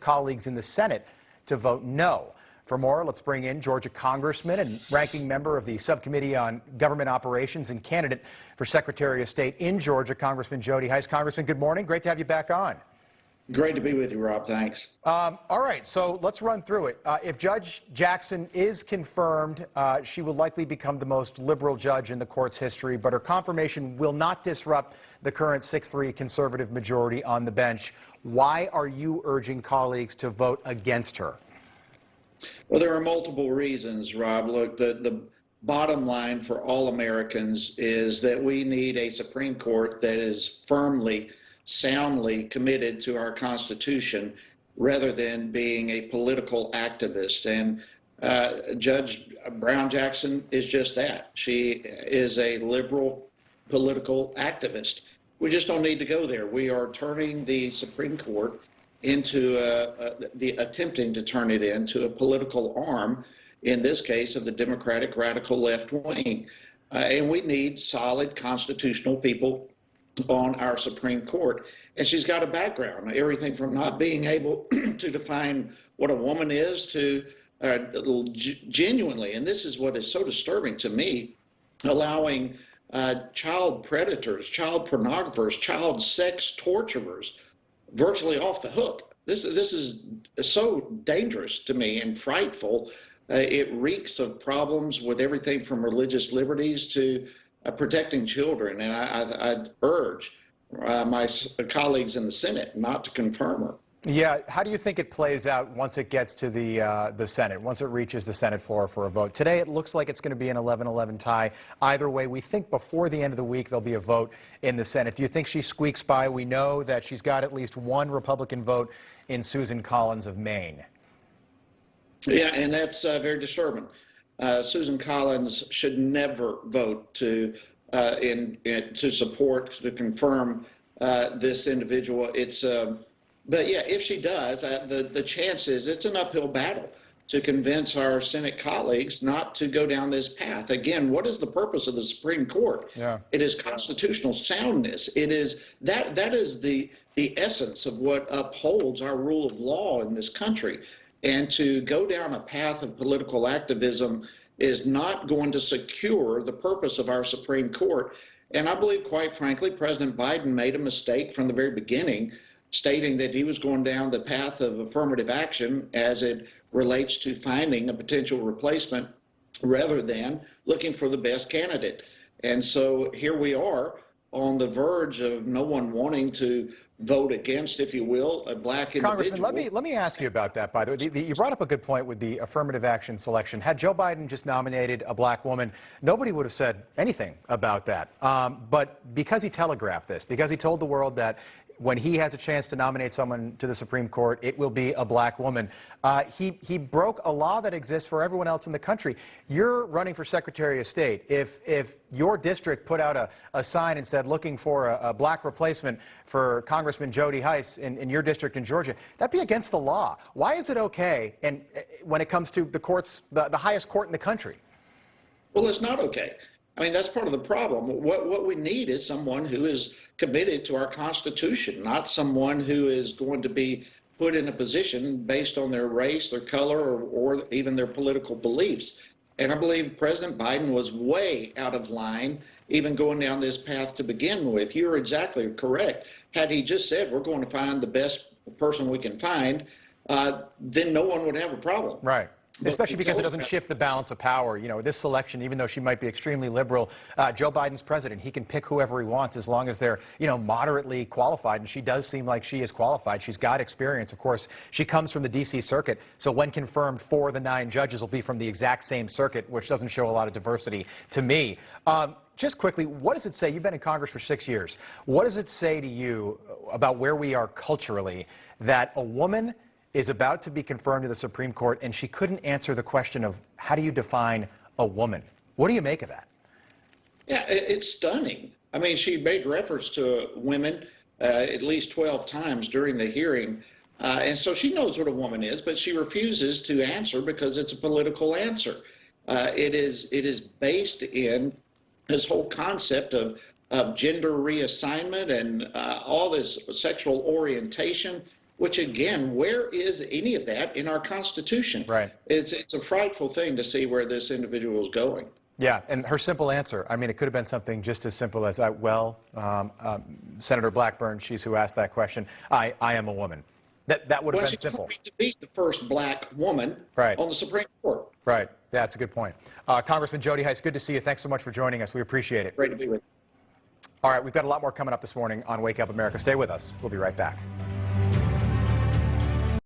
colleagues in the Senate to vote no. For more, let's bring in Georgia Congressman and ranking member of the Subcommittee on Government Operations and candidate for Secretary of State in Georgia, Congressman Jody Hice. Congressman, good morning. Great to have you back on. Great to be with you, Rob. Thanks. All right, so let's run through it. If Judge Jackson is confirmed, she will likely become the most liberal judge in the court's history, but her confirmation will not disrupt the current 6-3 conservative majority on the bench. Why are you urging colleagues to vote against her? Well, there are multiple reasons, Rob. Look, the bottom line for all Americans is that we need a Supreme Court that is firmly, soundly committed to our Constitution rather than being a political activist. And Judge Brown Jackson is just that. She is a liberal political activist. We just don't need to go there. We are turning the Supreme Court into attempting to turn it into a political arm, in this case of the Democratic radical left wing. And we need solid constitutional people on our Supreme Court. And she's got a background, everything from not being able to define what a woman is to genuinely, and this is what is so disturbing to me, allowing child predators, child pornographers, child sex torturers virtually off the hook. This is so dangerous to me and frightful. It reeks of problems with everything from religious liberties to protecting children. And I'd urge my colleagues in the Senate not to confirm her. Yeah, how do you think it plays out once it gets to the Senate, once it reaches the Senate floor for a vote? Today, it looks like it's going to be an 11-11 tie. Either way, we think before the end of the week there'll be a vote in the Senate. Do you think she squeaks by? We know that she's got at least one Republican vote in Susan Collins of Maine. Yeah, and that's very disturbing. Susan Collins should never vote to support, to confirm this individual. But yeah, if she does, the chances, it's an uphill battle to convince our Senate colleagues not to go down this path. Again, what is the purpose of the Supreme Court? Yeah. It is constitutional soundness. It is that is the essence of what upholds our rule of law in this country. And to go down a path of political activism is not going to secure the purpose of our Supreme Court. And I believe, quite frankly, President Biden made a mistake from the very beginning, stating that he was going down the path of affirmative action as it relates to finding a potential replacement rather than looking for the best candidate. And so here we are on the verge of no one wanting to vote against, if you will, a black individual. Congressman, let me ask you about that, by the way. You brought up a good point with the affirmative action selection. Had Joe Biden just nominated a black woman, nobody would have said anything about that. But because he telegraphed this, because he told the world that when he has a chance to nominate someone to the Supreme Court, it will be a black woman. He broke a law that exists for everyone else in the country. You're running for Secretary of State. If your district put out a sign and said looking for a black replacement for Congressman Jody Hice in your district in Georgia, that'd be against the law. Why is it okay and when it comes to the courts, the highest court in the country? Well, it's not okay. I mean, that's part of the problem. What we need is someone who is committed to our Constitution, not someone who is going to be put in a position based on their race, their color, or even their political beliefs. And I believe President Biden was way out of line, even going down this path to begin with. You're exactly correct. Had he just said, we're going to find the best person we can find, then no one would have a problem. Right. Especially because it doesn't shift the balance of power. You know, this selection, even though she might be extremely liberal, Joe Biden's president. He can pick whoever he wants as long as they're, moderately qualified. And she does seem like she is qualified. She's got experience. Of course, she comes from the D.C. circuit. So when confirmed, 4 of the 9 judges will be from the exact same circuit, which doesn't show a lot of diversity to me. Just quickly, what does it say? You've been in Congress for 6 years. What does it say to you about where we are culturally that a woman is about to be confirmed to the Supreme Court, and she couldn't answer the question of how do you define a woman? What do you make of that? Yeah, it's stunning. I mean, she made reference to women at least 12 times during the hearing, and so she knows what a woman is, but she refuses to answer because it's a political answer. It is based in this whole concept of gender reassignment and all this sexual orientation. which again, where is any of that in our Constitution? Right. It's a frightful thing to see where this individual is going. Yeah, and her simple answer, I mean, it could have been something just as simple as, Senator Blackburn, she's who asked that question, I am a woman. That would have been simple. She's going to be the first black woman on the Supreme Court. Right. Yeah, that's a good point. Congressman Jody Hice, good to see you. Thanks so much for joining us. We appreciate it. Great to be with you. All right, we've got a lot more coming up this morning on Wake Up America. Stay with us. We'll be right back.